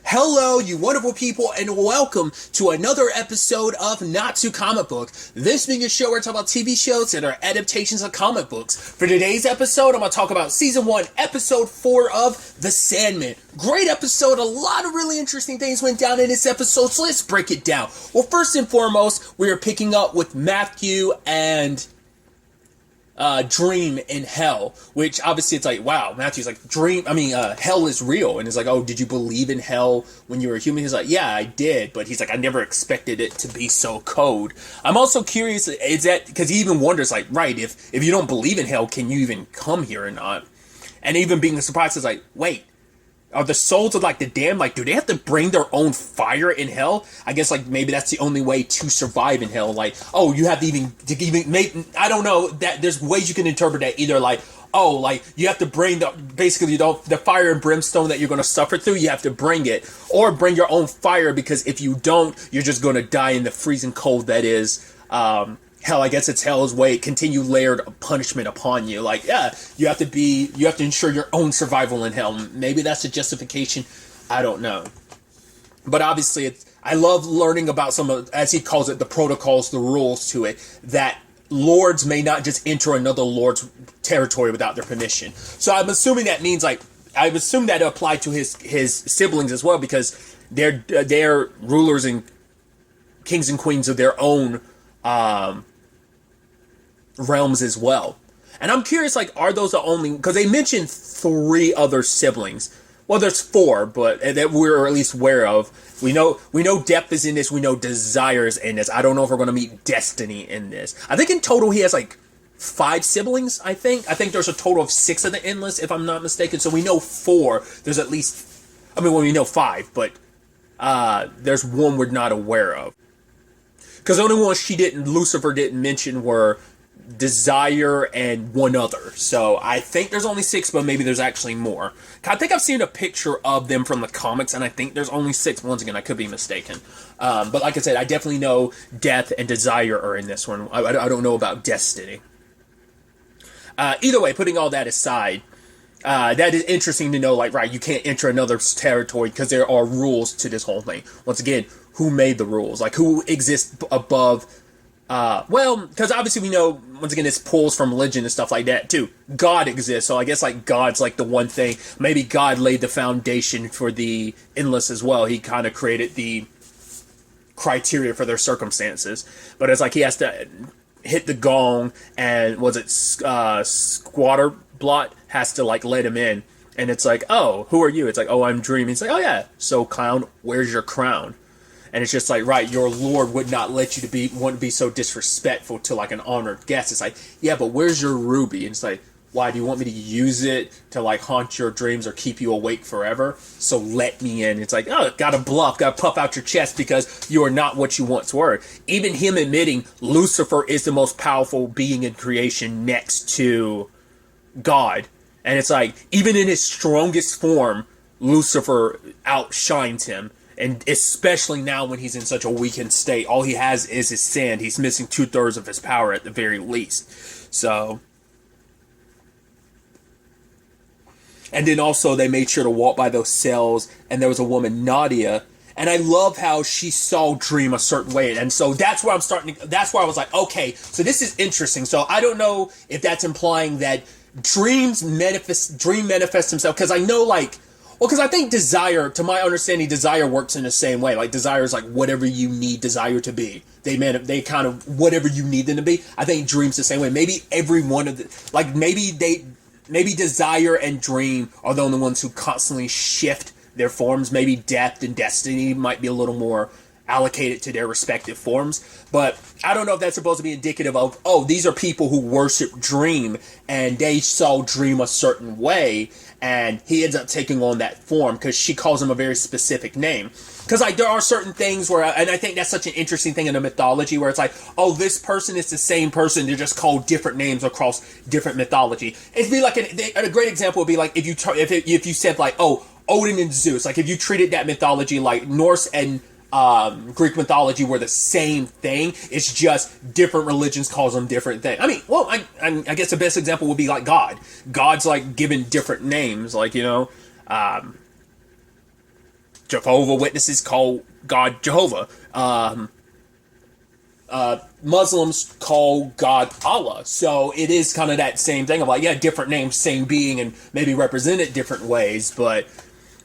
Hello, you wonderful people, and welcome to another episode of Not Too Comic Book. This being a show where I talk about TV shows and our adaptations of comic books. For today's episode, I'm going to talk about Season 1, Episode 4 of The Sandman. Great episode, a lot of really interesting things went down in this episode, so let's break it down. Well, first and foremost, we are picking up with Matthew and Dream in hell, which obviously it's like, wow, Matthew's like, hell is real. And it's like, oh, did you believe in hell when you were a human? He's like, yeah, I did. But he's like, I never expected it to be so cold. I'm also curious, is that, because he even wonders, like, right, if you don't believe in hell, can you even come here or not? And even being surprised is like, wait, are the souls of, like, the damned, like, do they have to bring their own fire in hell? I guess, like, maybe that's the only way to survive in hell. Like, oh, you have to make, I don't know, that there's ways you can interpret that. Either, like, oh, like, you have to bring the fire and brimstone that you're going to suffer through, you have to bring it. Or bring your own fire, because if you don't, you're just going to die in the freezing cold that is, hell. I guess it's hell's way, continue layered punishment upon you. Like, yeah, you have to ensure your own survival in hell. Maybe that's a justification. I don't know. But obviously, I love learning about some of, as he calls it, the protocols, the rules to it, that lords may not just enter another lord's territory without their permission. So I'm assuming that means, like, I assume that applied to his siblings as well, because they're rulers and kings and queens of their own realms as well. And I'm curious, like, are those the only, because they mentioned 3 other siblings. Well, there's 4, but that we're at least aware of. We know Depth is in this. We know Desire is in this. I don't know if we're going to meet Destiny in this. I think in total he has like 5 siblings, I think there's a total of 6 of the Endless, if I'm not mistaken. So we know 4. There's at least, we know 5, but there's one we're not aware of. Because the only ones Lucifer didn't mention were Desire and one other. So I think there's only 6, but maybe there's actually more. I think I've seen a picture of them from the comics, and I think there's only 6. Once again, I could be mistaken. But like I said, I definitely know Death and Desire are in this one. I don't know about Destiny. Either way, putting all that aside, that is interesting to know, like, right, you can't enter another territory because there are rules to this whole thing. Once again, who made the rules? Like, who exists above? Because obviously we know, once again, it's pulls from religion and stuff like that, too. God exists, so I guess, like, God's, like, the one thing. Maybe God laid the foundation for the Endless as well. He kind of created the criteria for their circumstances. But it's like he has to hit the gong, and, Squatter Blot has to, like, let him in. And it's like, oh, who are you? It's like, oh, I'm Dreaming. It's like, oh, yeah. So, clown, where's your crown? And it's just like, right, your lord would not let you want to be so disrespectful to, like, an honored guest. It's like, yeah, but where's your ruby? And it's like, why, do you want me to use it to, like, haunt your dreams or keep you awake forever? So let me in. It's like, oh, gotta bluff, gotta puff out your chest because you are not what you once were. Even him admitting Lucifer is the most powerful being in creation next to God. And it's like, even in his strongest form, Lucifer outshines him. And especially now when he's in such a weakened state, all he has is his sand. He's missing 2/3 of his power at the very least. So, and then also they made sure to walk by those cells, and there was a woman, Nadia, and I love how she saw Dream a certain way. And so that's where that's where I was like, okay, so this is interesting. So I don't know if that's implying that Dream manifests himself, because I know, like, well, because I think Desire, to my understanding, Desire works in the same way. Like, Desire is like whatever you need Desire to be. They kind of, whatever you need them to be. I think Dream's the same way. Maybe every one of the, like, maybe Desire and Dream are the only ones who constantly shift their forms. Maybe Death and Destiny might be a little more allocated to their respective forms. But I don't know if that's supposed to be indicative of, oh, these are people who worship Dream, and they saw Dream a certain way, and he ends up taking on that form, because she calls him a very specific name. Because, like, there are certain things where, and I think that's such an interesting thing in the mythology, where it's like, oh, this person is the same person, they're just called different names across different mythology. It'd be like, a great example would be like, if you said, like, oh, Odin and Zeus, like, if you treated that mythology like Norse and Greek mythology were the same thing. It's just different religions calls them different things. I mean, well, I guess the best example would be like God. God's like given different names, like, you know. Jehovah Witnesses call God Jehovah. Muslims call God Allah. So it is kind of that same thing of like, yeah, different names, same being, and maybe represented different ways. But,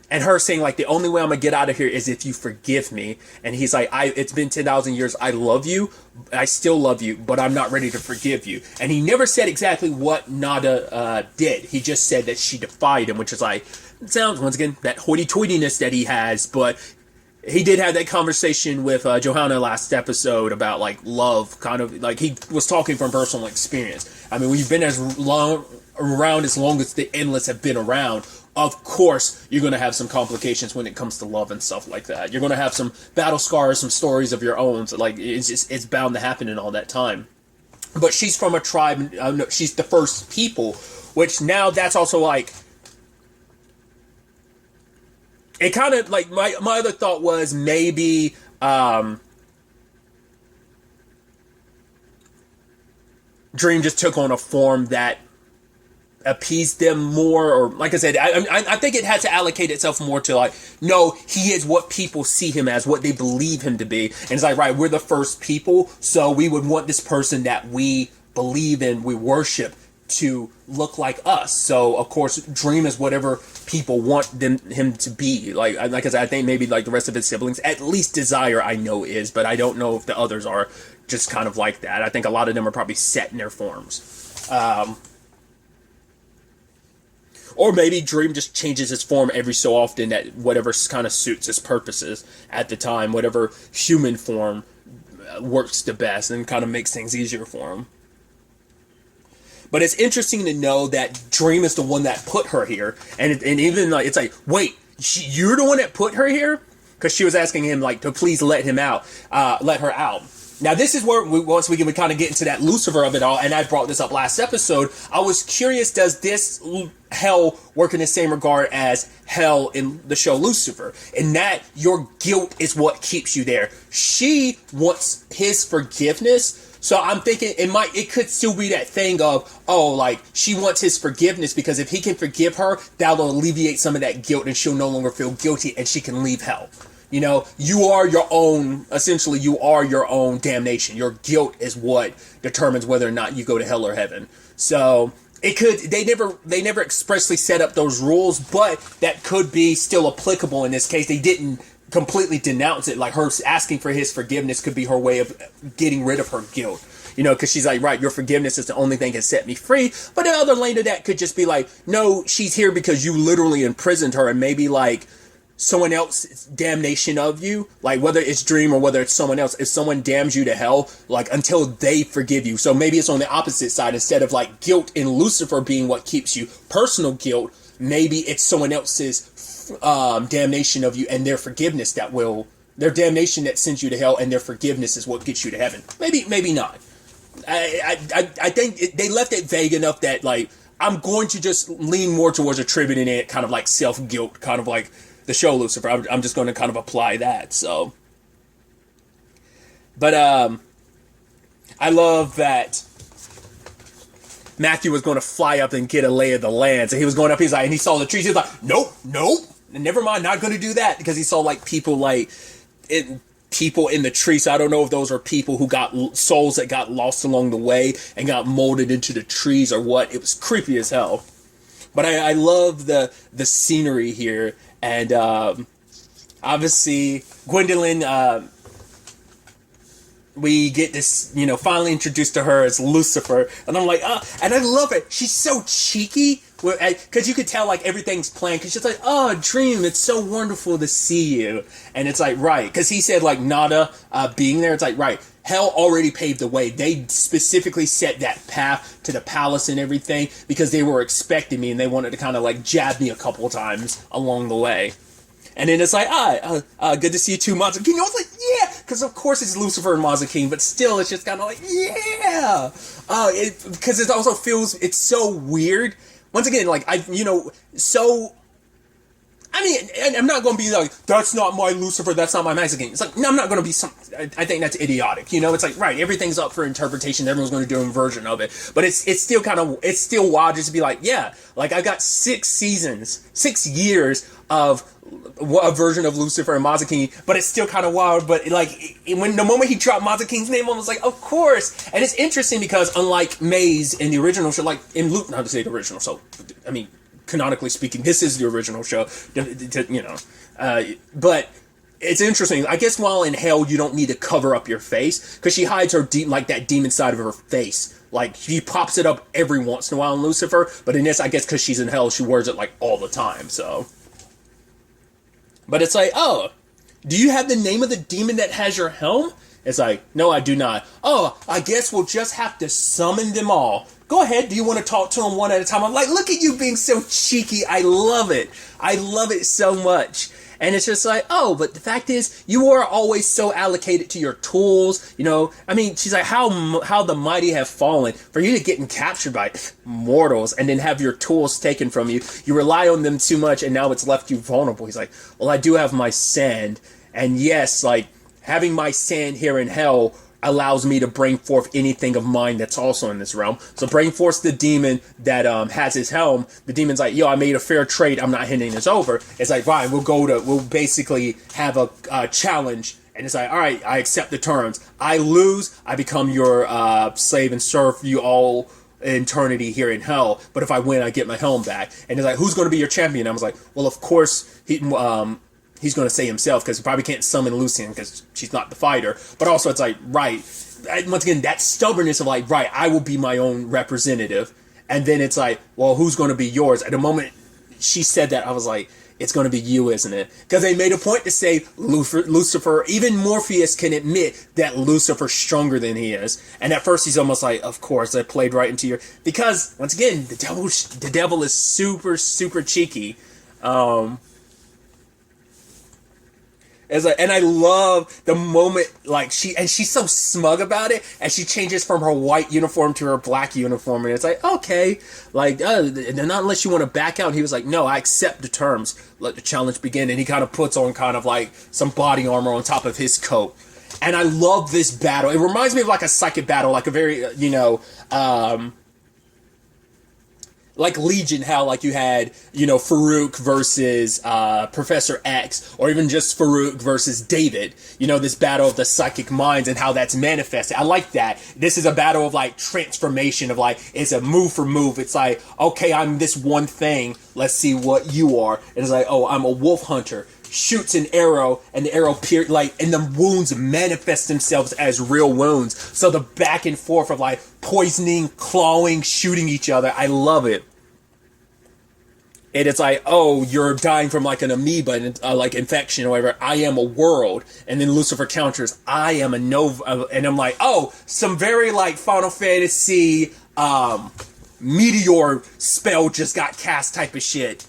and her saying like, the only way I'm gonna get out of here is if you forgive me. And he's like, it's been 10,000 years. I love you. I still love you, but I'm not ready to forgive you. And he never said exactly what Nada did. He just said that she defied him, which is like, it sounds, once again, that hoity-toityness that he has. But he did have that conversation with Johanna last episode about like love, kind of like he was talking from personal experience. I mean, when you've been around as long as the Endless have been around, of course you're going to have some complications when it comes to love and stuff like that. You're going to have some battle scars, some stories of your own. So like it's bound to happen in all that time. But she's from a tribe. She's the first people, which now that's also like. It kind of like my other thought was maybe Dream just took on a form that appeased them more, or like I said, I think it had to allocate itself more to like, no, he is what people see him as, what they believe him to be, and it's like, right, we're the first people, so we would want this person that we believe in, we worship, to look like us. So of course Dream is whatever people want him to be. Like I said, I think maybe like the rest of his siblings, at least Desire I know is, but I don't know if the others are just kind of like that. I think a lot of them are probably set in their forms. Or maybe Dream just changes his form every so often at whatever kind of suits his purposes at the time, whatever human form works the best and kind of makes things easier for him. But it's interesting to know that Dream is the one that put her here. And even like, it's like, wait, you're the one that put her here? Because she was asking him like to please let her out. Now this is where once we kind of get into that Lucifer of it all, and I brought this up last episode, I was curious, does this hell work in the same regard as hell in the show Lucifer? In that your guilt is what keeps you there. She wants his forgiveness. So I'm thinking it could still be that thing of, oh, like she wants his forgiveness because if he can forgive her, that'll alleviate some of that guilt and she'll no longer feel guilty and she can leave hell. You know, you are your own damnation. Your guilt is what determines whether or not you go to hell or heaven. So they never expressly set up those rules, but that could be still applicable in this case. They didn't completely denounce it. Like her asking for his forgiveness could be her way of getting rid of her guilt. You know, because she's like, right, your forgiveness is the only thing that set me free. But the other lane of that could just be like, no, she's here because you literally imprisoned her, and maybe like someone else's damnation of you, like whether it's Dream or whether it's someone else, if someone damns you to hell, like until they forgive you. So maybe it's on the opposite side. Instead of like guilt in Lucifer being what keeps you, personal guilt, maybe it's someone else's damnation of you and their forgiveness their damnation that sends you to hell, and their forgiveness is what gets you to heaven. Maybe not. I think they left it vague enough that like I'm going to just lean more towards attributing it kind of like self-guilt, kind of like the show Lucifer. I'm just going to kind of apply that. So, but I love that Matthew was going to fly up and get a lay of the land. So he was going up, and he saw the trees. He was like, nope, never mind, not going to do that, because he saw like people in the tree. So I don't know if those are people who got souls that got lost along the way and got molded into the trees or what. It was creepy as hell. But I love the scenery here. And obviously, Gwendolyn, we get this, finally introduced to her as Lucifer. And I'm like, and I love it. She's so cheeky. Because you could tell, like, everything's planned. Because she's like, oh, Dream, it's so wonderful to see you. And it's like, right. Because he said, like, Nada being there. It's like, right. Hell already paved the way. They specifically set that path to the palace and everything because they were expecting me and they wanted to kind of, like, jab me a couple times along the way. And then it's like, good to see you too, Mazza King. I was like, yeah, because of course it's Lucifer and Mazza King, but still it's just kind of like, yeah. Because it also feels, it's so weird. Once again, like, I I mean, and I'm not going to be like, that's not my Lucifer, that's not my Mexican. It's like, no, I'm not going to be I think that's idiotic. You know, it's like, right, everything's up for interpretation. Everyone's going to do a version of it. But it's still it's still wild just to be like, yeah, like I got 6 years of a version of Lucifer and Mazikeen, but it's still kind of wild. But like, when the moment he dropped Mazikeen's name, I was like, of course. And it's interesting because unlike Maze in the original show, like in Luke, not to say the original, so, I mean, canonically speaking, this is the original show, you know. But it's interesting. I guess while in hell, you don't need to cover up your face because she hides her like that demon side of her face. Like she pops it up every once in a while in Lucifer, but in this, I guess because she's in hell, she wears it like all the time. So, but it's like, oh, do you have the name of the demon that has your helm? It's like, no, I do not. Oh, I guess we'll just have to summon them all. Go ahead. Do you want to talk to them one at a time? I'm like, look at you being so cheeky. I love it. I love it so much. And it's just like, oh, but the fact is, you are always so allocated to your tools. You know, I mean, she's like, how the mighty have fallen. For you to get captured by mortals and then have your tools taken from you, you rely on them too much and now it's left you vulnerable. He's like, well, I do have my sand. And yes, like, having my sand here in hell allows me to bring forth anything of mine that's also in this realm. So bring forth the demon that has his helm. The demon's like, yo, I made a fair trade. I'm not handing this over. It's like, fine, we'll basically have a challenge. And it's like, all right, I accept the terms. I lose, I become your slave and serve you all eternity here in hell. But if I win, I get my helm back. And it's like, who's going to be your champion? I was like, well, of course, he's going to say himself because he probably can't summon Lucian because she's not the fighter. But also it's like, right, once again, that stubbornness of like, right, I will be my own representative. And then it's like, well, who's going to be yours? At the moment she said that, I was like, it's going to be you, isn't it? Because they made a point to say Lucifer, even Morpheus can admit that Lucifer's stronger than he is. And at first he's almost like, of course, I played right into your... Because, once again, the devil is super, super cheeky. And I love the moment, like, she's so smug about it, and she changes from her white uniform to her black uniform, and it's like, okay, like, not unless you want to back out. And he was like, no, I accept the terms, let the challenge begin. And he kind of puts on kind of like some body armor on top of his coat. And I love this battle. It reminds me of like a psychic battle, like a very, like Legion, how like you had, Farouk versus Professor X, or even just Farouk versus David, this battle of the psychic minds and how that's manifested. I like that. This is a battle of like transformation of like, it's a move for move. It's like, okay, I'm this one thing. Let's see what you are. And it's like, oh, I'm a wolf hunter. Shoots an arrow, and the arrow and the wounds manifest themselves as real wounds. So the back and forth of like poisoning, clawing, shooting each other. I love it. And it's like, oh, you're dying from like an amoeba, like infection or whatever. I am a world. And then Lucifer counters, I am a nova. And I'm like, oh, some very like Final Fantasy meteor spell just got cast type of shit.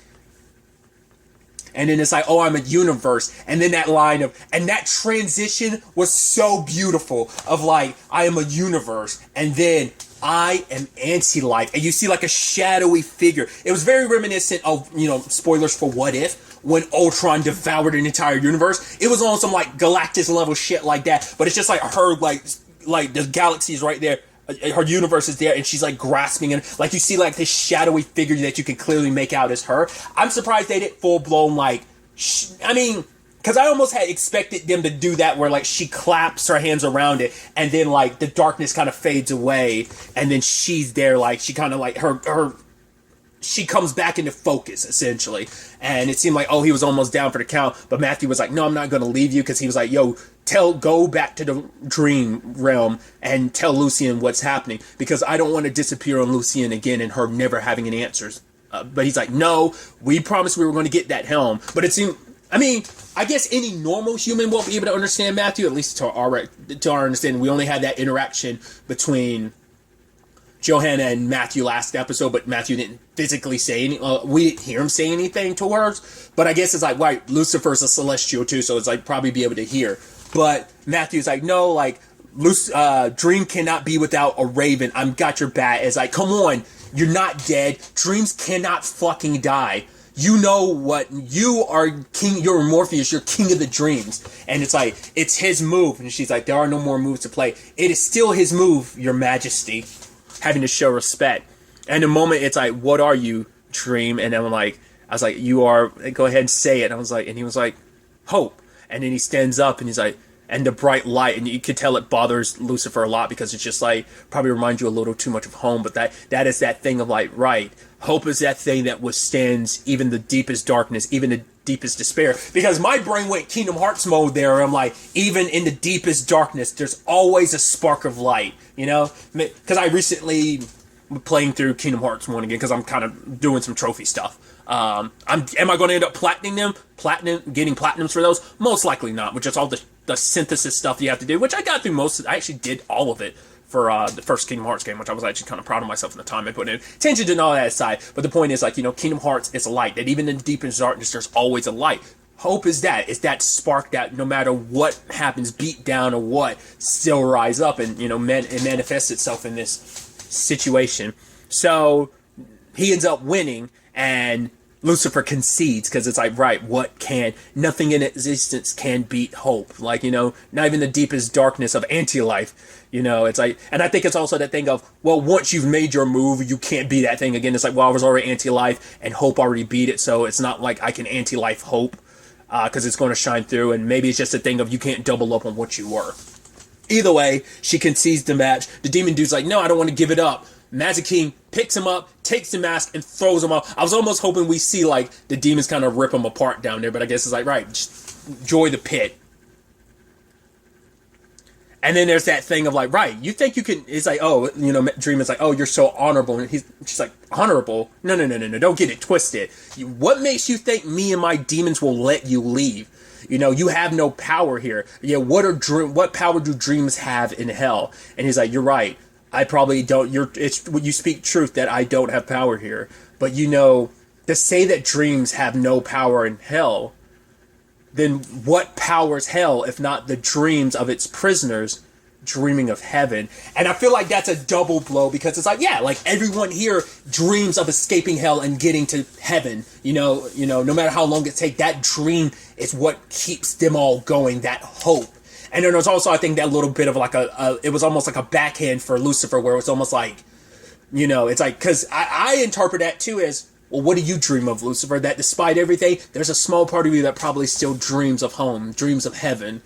And then it's like, oh, I'm a universe. And then that line and that transition was so beautiful of like, I am a universe. And then I am anti-life. And you see like a shadowy figure. It was very reminiscent of, spoilers for What If, when Ultron devoured an entire universe. It was on some like Galactus level shit like that. But it's just like her, like the galaxy is right there. Her universe is there, and she's like grasping it. Like you see, like this shadowy figure that you can clearly make out as her. I'm surprised they didn't full blown like. Because I almost had expected them to do that, where like she claps her hands around it, and then like the darkness kind of fades away, and then she's there, like she kind of like she comes back into focus, essentially. And it seemed like, oh, he was almost down for the count. But Matthew was like, no, I'm not going to leave you. Because he was like, yo, go back to the dream realm and tell Lucian what's happening. Because I don't want to disappear on Lucian again and her never having any answers. But he's like, no, we promised we were going to get that helm. But it seemed, I guess any normal human won't be able to understand Matthew, at least to our understanding. We only had that interaction between Johanna and Matthew last episode, but Matthew didn't physically say anything. We didn't hear him say anything to her. But I guess it's like, right, Lucifer's a celestial too, so it's like probably be able to hear. But Matthew's like, no, like, Dream cannot be without a raven. I've got your back. It's like, come on, you're not dead. Dreams cannot fucking die. you know what, you are king, you're Morpheus, you're king of the dreams. And it's like, it's his move. And she's like, there are no more moves to play. It is still his move, your majesty, having to show respect. And the moment it's like, what are you, dream? And I'm like, I was like, you are, go ahead and say it. And I was like, and he was like, hope. And then he stands up and he's like, and the bright light, and you could tell it bothers Lucifer a lot because it's just like, probably reminds you a little too much of home. But that is that thing of like, right, hope is that thing that withstands even the deepest darkness, even the deepest despair. Because my brain went Kingdom Hearts mode there. I'm like, even in the deepest darkness, there's always a spark of light, you know? Because I recently playing through Kingdom Hearts 1 again because I'm kind of doing some trophy stuff. Am I going to end up getting platinums for those? Most likely not, which is all the synthesis stuff you have to do, which I got through I actually did all of it for the first Kingdom Hearts game, which I was actually kind of proud of myself in the time I put in. Tangent and all that aside, but the point is, like, you know, Kingdom Hearts is a light, that even in the deepest darkness, there's always a light. Hope is that spark that no matter what happens, beat down or what, still rise up and, you know, it manifests itself in this situation. So he ends up winning, and Lucifer concedes because it's like, right, nothing in existence can beat hope. Like, you know, not even the deepest darkness of anti-life, you know, it's like, and I think it's also that thing of, well, once you've made your move, you can't be that thing again. It's like, well, I was already anti-life and hope already beat it. So it's not like I can anti-life hope because it's going to shine through. And maybe it's just a thing of you can't double up on what you were. Either way, she concedes the match. The demon dude's like, no, I don't want to give it up. Magic King picks him up, takes the mask, and throws him off. I was almost hoping we see, like, the demons kind of rip him apart down there, but I guess it's like, right, just enjoy the pit. And then there's that thing of like, right, you think you can, it's like, oh, you know, Dream is like, oh, you're so honorable. And she's like, honorable? No, don't get it twisted. What makes you think me and my demons will let you leave? You know, you have no power here. Yeah, what power do dreams have in hell? And he's like, you're right. I probably don't. You speak truth that I don't have power here. But you know, to say that dreams have no power in hell, then what powers hell if not the dreams of its prisoners dreaming of heaven? And I feel like that's a double blow because it's like, yeah, like everyone here dreams of escaping hell and getting to heaven. You know, no matter how long it takes, that dream is what keeps them all going. That hope. And then there's also, I think, that little bit of like it was almost like a backhand for Lucifer where it's almost like, you know, it's like, because I interpret that too as, well, what do you dream of, Lucifer? That despite everything, there's a small part of you that probably still dreams of home, dreams of heaven.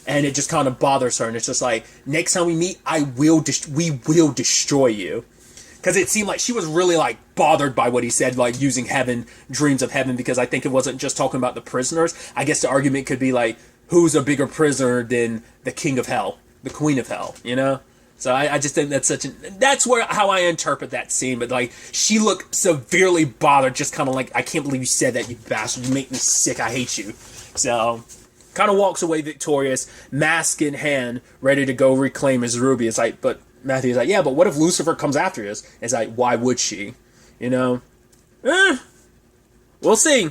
And it just kind of bothers her. And it's just like, next time we meet, we will destroy you. Because it seemed like she was really like bothered by what he said, like using heaven, dreams of heaven, because I think it wasn't just talking about the prisoners. I guess the argument could be like, who's a bigger prisoner than the king of hell, the queen of hell, you know? So I just think that's that's how I interpret that scene. But like, she looked severely bothered, just kind of like, I can't believe you said that, you bastard. You make me sick. I hate you. So kind of walks away victorious, mask in hand, ready to go reclaim his ruby. It's like, but Matthew's like, yeah, but what if Lucifer comes after us? It's like, why would she? You know? We'll see.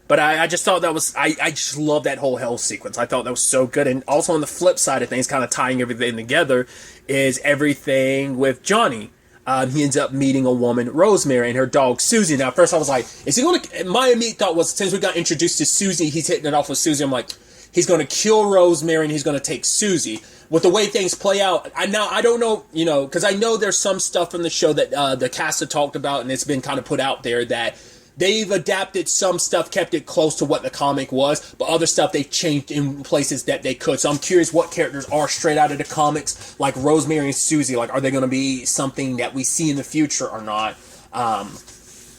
But I just thought that was, I just love that whole hell sequence. I thought that was so good. And also on the flip side of things, kind of tying everything together, is everything with Johnny. He ends up meeting a woman, Rosemary, and her dog, Susie. Now, at first I was like, is he going to, my immediate thought was, since we got introduced to Susie, he's hitting it off with Susie. I'm like, he's going to kill Rosemary and he's going to take Susie. With the way things play out, I don't know, you know, because I know there's some stuff from the show that the cast had talked about, and it's been kind of put out there that they've adapted some stuff, kept it close to what the comic was, but other stuff they've changed in places that they could. So I'm curious what characters are straight out of the comics, like Rosemary and Susie. Like, are they going to be something that we see in the future or not?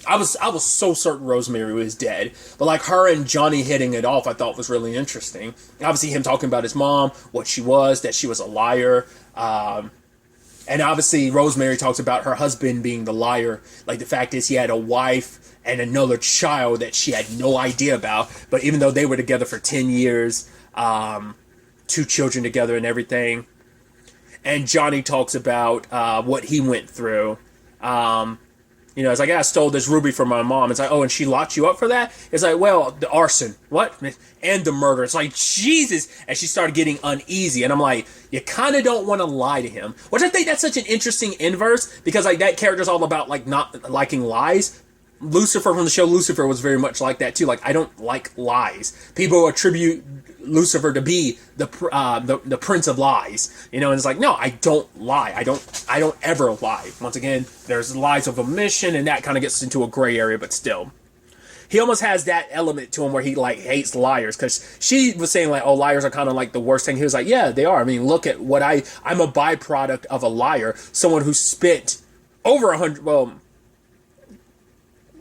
I was so certain Rosemary was dead, but like her and Johnny hitting it off, I thought was really interesting. Obviously, him talking about his mom, what she was, that she was a liar. And obviously, Rosemary talks about her husband being the liar. Like, the fact is, he had a wife and another child that she had no idea about. But even though they were together for 10 years, 2 children together and everything. And Johnny talks about what he went through. You know, it's like, I stole this ruby from my mom. It's like, oh, and she locked you up for that? It's like, well, the arson. What? And the murder. It's like, Jesus. And she started getting uneasy. And I'm like, you kind of don't want to lie to him. Which I think that's such an interesting inverse. Because, like, that character's all about, like, not liking lies. Lucifer from the show Lucifer was very much like that too. Like, I don't like lies. People attribute Lucifer to be the prince of lies, and it's like, no, I don't lie. I don't ever lie. Once again, there's lies of omission, and that kind of gets into a gray area, but still. He almost has that element to him where he like hates liars, because she was saying like, oh, liars are kind of like the worst thing. He was like, yeah, they are. I mean, look at what I'm a byproduct of a liar, someone who spent over 100, well,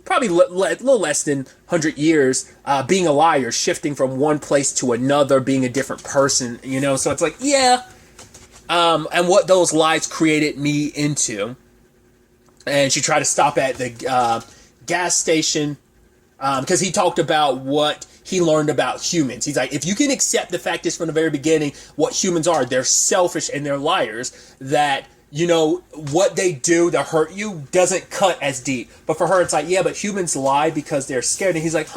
probably a little less than 100 years being a liar, shifting from one place to another, being a different person, so it's like, yeah, and what those lies created me into. And she tried to stop at the gas station, because he talked about what he learned about humans. He's like, if you can accept the fact is from the very beginning what humans are, they're selfish and they're liars, that what they do to hurt you doesn't cut as deep. But for her, it's like, yeah, but humans lie because they're scared. And he's like,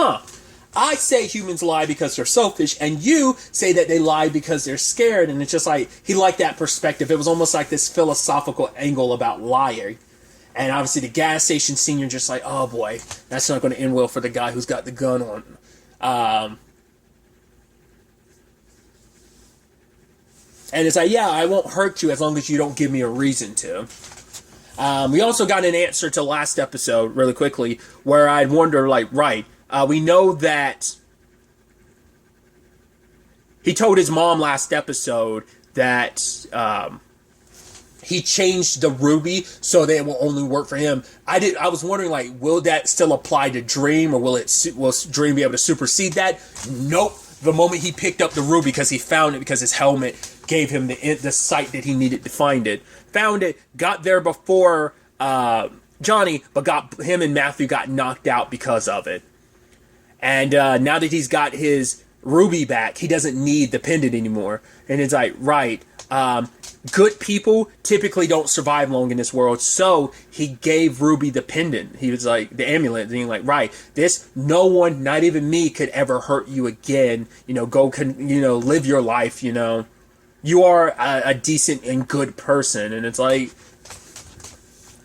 I say humans lie because they're selfish, and you say that they lie because they're scared. And it's just like, he liked that perspective. It was almost like this philosophical angle about lying. And obviously the gas station scene, you're just like, oh boy, that's not going to end well for the guy who's got the gun on. And it's like, yeah, I won't hurt you as long as you don't give me a reason to. We also got an answer to last episode, really quickly, where I'd wonder, like, right, we know that he told his mom last episode that he changed the ruby so that it will only work for him. I was wondering, like, will that still apply to Dream, or will Dream be able to supersede that? Nope. The moment he picked up the ruby, because he found it, because his helmet gave him the sight that he needed to find it. Found it, got there before Johnny, but him and Matthew got knocked out because of it. And now that he's got his ruby back, he doesn't need the pendant anymore. And it's like, right, good people typically don't survive long in this world, so he gave Ruby the pendant. He was like, the amulet, being like, right, no one, not even me, could ever hurt you again. Live your life. You are a decent and good person. And it's like,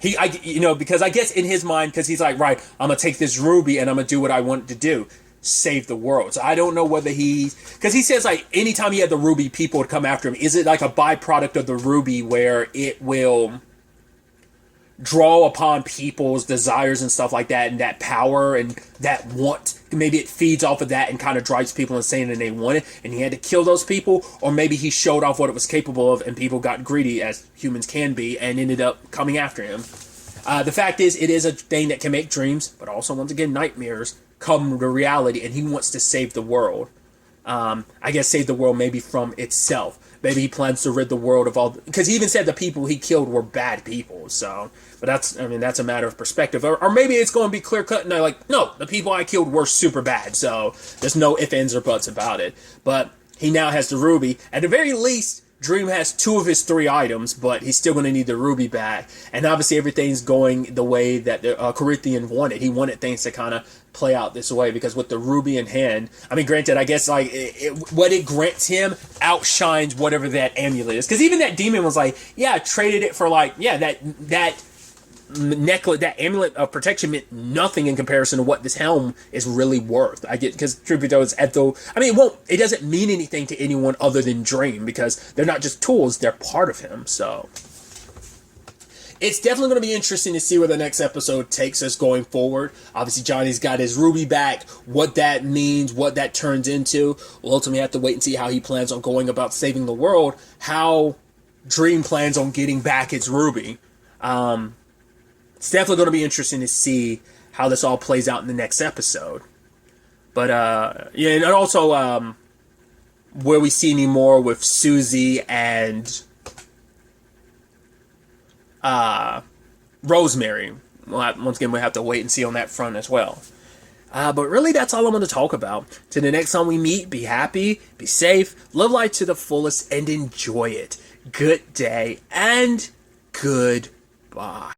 because I guess in his mind, because he's like, right, I'm gonna take this ruby and I'm gonna do what I want to do. Save the world. So I don't know whether because he says like anytime he had the ruby, people would come after him. Is it like a byproduct of the ruby where it will draw upon people's desires and stuff like that, and that power and that want, maybe it feeds off of that and kind of drives people insane and they want it, and he had to kill those people? Or maybe he showed off what it was capable of and people got greedy, as humans can be, and ended up coming after him. The fact is, it is a thing that can make dreams, but also, once again, nightmares come to reality, and he wants to save the world. I guess save the world maybe from itself. Maybe he plans to rid the world of all, because he even said the people he killed were bad people. So, but that's a matter of perspective. Or maybe it's going to be clear cut and they're like, no, the people I killed were super bad. So there's no ifs, ands, or buts about it. But he now has the ruby. At the very least, Dream has 2 of his 3 items, but he's still going to need the ruby back. And obviously everything's going the way that the Corinthian wanted. He wanted things to kind of play out this way, because with the ruby in hand, I mean, granted, I guess like what it grants him outshines whatever that amulet is. Because even that demon was like, yeah, I traded it for like, yeah, that necklace, that amulet of protection meant nothing in comparison to what this helm is really worth. I get, because truth be told, it doesn't mean anything to anyone other than Dream, because they're not just tools, they're part of him. So it's definitely going to be interesting to see where the next episode takes us going forward. Obviously, Johnny's got his ruby back. What that means, what that turns into, we'll ultimately have to wait and see how he plans on going about saving the world, how Dream plans on getting back his ruby. It's definitely going to be interesting to see how this all plays out in the next episode. But, yeah, and also, will we see any more with Susie and Rosemary? Once again, we'll have to wait and see on that front as well. But really, that's all I'm going to talk about. Till the next time we meet, be happy, be safe, live life to the fullest, and enjoy it. Good day, and goodbye.